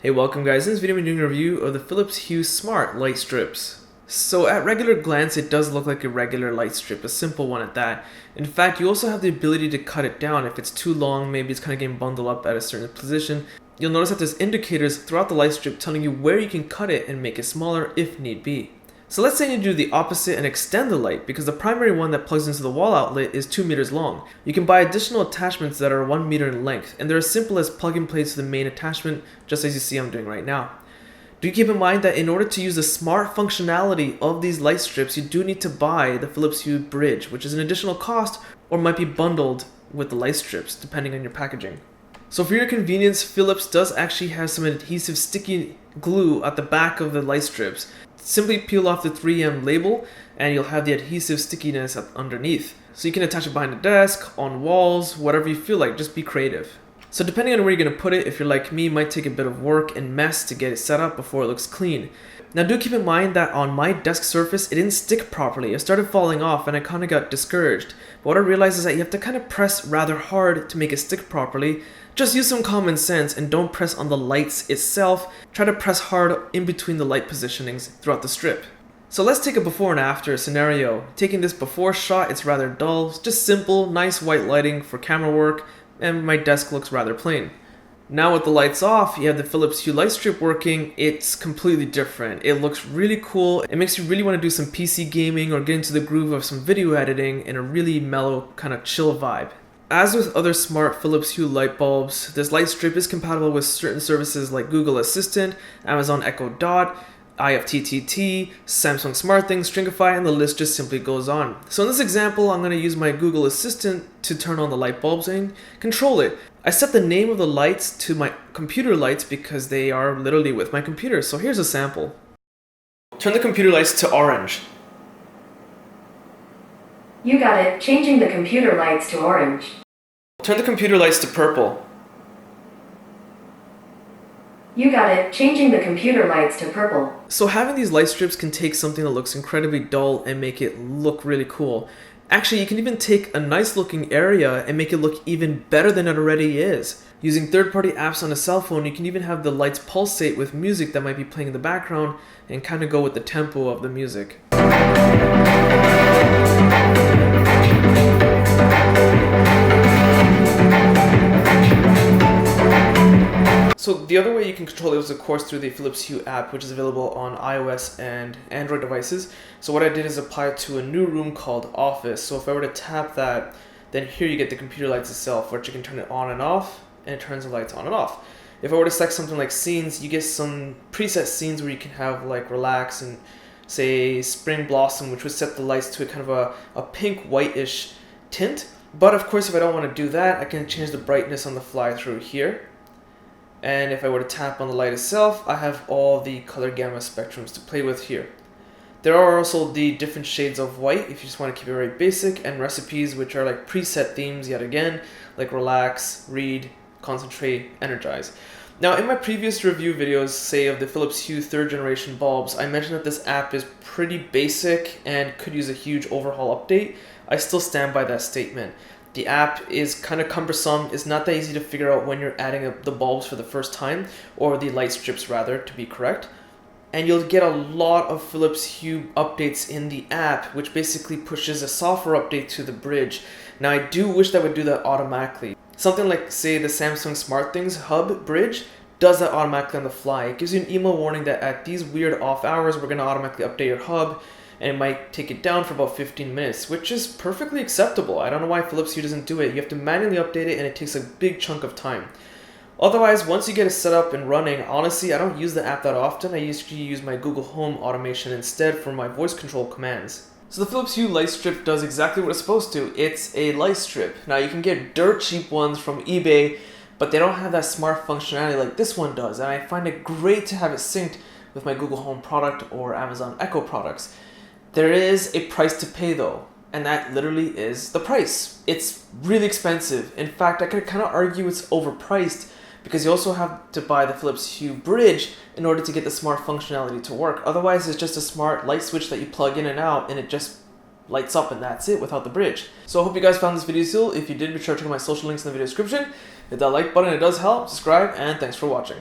Hey, welcome guys. In this video I'm doing a review of the Philips Hue Smart light strips. So at regular glance it does look like a regular light strip, a simple one at that. In fact, you also have the ability to cut it down if it's too long, maybe it's kind of getting bundled up at a certain position. You'll notice that there's indicators throughout the light strip telling you where you can cut it and make it smaller if need be. So let's say you do the opposite and extend the light, because the primary one that plugs into the wall outlet is 2 meters long. You can buy additional attachments that are 1 meter in length, and they're as simple as plug and play to the main attachment, just as you see I'm doing right now. Do keep in mind that in order to use the smart functionality of these light strips, you do need to buy the Philips Hue bridge, which is an additional cost or might be bundled with the light strips depending on your packaging. So for your convenience, Philips does actually have some adhesive sticky glue at the back of the light strips. Simply peel off the 3M label and you'll have the adhesive stickiness underneath. So you can attach it behind the desk, on walls, whatever you feel like, just be creative. So depending on where you're going to put it, if you're like me, it might take a bit of work and mess to get it set up before it looks clean. Now do keep in mind that on my desk surface, it didn't stick properly. It started falling off and I kind of got discouraged. But what I realized is that you have to kind of press rather hard to make it stick properly. Just use some common sense and don't press on the lights itself. Try to press hard in between the light positionings throughout the strip. So let's take a before and after scenario. Taking this before shot, it's rather dull, just simple, nice white lighting for camera work, and my desk looks rather plain. Now with the lights off, you have the Philips Hue LightStrip working. It's completely different. It looks really cool. It makes you really want to do some PC gaming or get into the groove of some video editing in a really mellow, kind of chill vibe. As with other smart Philips Hue light bulbs, this light strip is compatible with certain services like Google Assistant, Amazon Echo Dot, IFTTT, Samsung SmartThings, Stringify, and the list just simply goes on. So in this example, I'm going to use my Google Assistant to turn on the light bulbs and control it. I set the name of the lights to my computer lights because they are literally with my computer. So here's a sample. Turn the computer lights to orange. You got it. Changing the computer lights to orange. Turn the computer lights to purple. You got it. Changing the computer lights to purple. So having these light strips can take something that looks incredibly dull and make it look really cool. Actually, you can even take a nice looking area and make it look even better than it already is. Using third-party apps on a cell phone, you can even have the lights pulsate with music that might be playing in the background and kind of go with the tempo of the music. So the other way you can control it was of course through the Philips Hue app, which is available on iOS and Android devices. So what I did is apply it to a new room called Office. So if I were to tap that, then here you get the computer lights itself, which you can turn it on and off, and it turns the lights on and off. If I were to select something like scenes, you get some preset scenes where you can have like relax and say spring blossom, which would set the lights to a kind of a pink whitish tint. But of course, if I don't want to do that, I can change the brightness on the fly through here. And if I were to tap on the light itself, I have all the color gamma spectrums to play with here. There are also the different shades of white if you just want to keep it very basic, and recipes, which are like preset themes yet again, like relax, read, concentrate, energize. Now in my previous review videos, say of the Philips Hue 3rd generation bulbs, I mentioned that this app is pretty basic and could use a huge overhaul update. I still stand by that statement. The app is kind of cumbersome. It's not that easy to figure out when you're adding the bulbs for the first time, or the light strips rather, to be correct. And you'll get a lot of Philips Hue updates in the app, which basically pushes a software update to the bridge. Now I do wish that would do that automatically. Something like say the Samsung SmartThings hub bridge does that automatically on the fly. It gives you an email warning that at these weird off hours, we're going to automatically update your hub. And it might take it down for about 15 minutes, which is perfectly acceptable. I don't know why Philips Hue doesn't do it. You have to manually update it and it takes a big chunk of time. Otherwise, once you get it set up and running, honestly, I don't use the app that often. I usually use my Google Home automation instead for my voice control commands. So the Philips Hue light strip does exactly what it's supposed to. It's a light strip. Now you can get dirt cheap ones from eBay, but they don't have that smart functionality like this one does. And I find it great to have it synced with my Google Home product or Amazon Echo products. There is a price to pay though, and that literally is the price. It's really expensive. In fact, I could kind of argue it's overpriced because you also have to buy the Philips Hue bridge in order to get the smart functionality to work. Otherwise, it's just a smart light switch that you plug in and out and it just lights up and that's it without the bridge. So I hope you guys found this video useful. If you did, be sure to check out my social links in the video description. Hit that like button, it does help. Subscribe, and thanks for watching.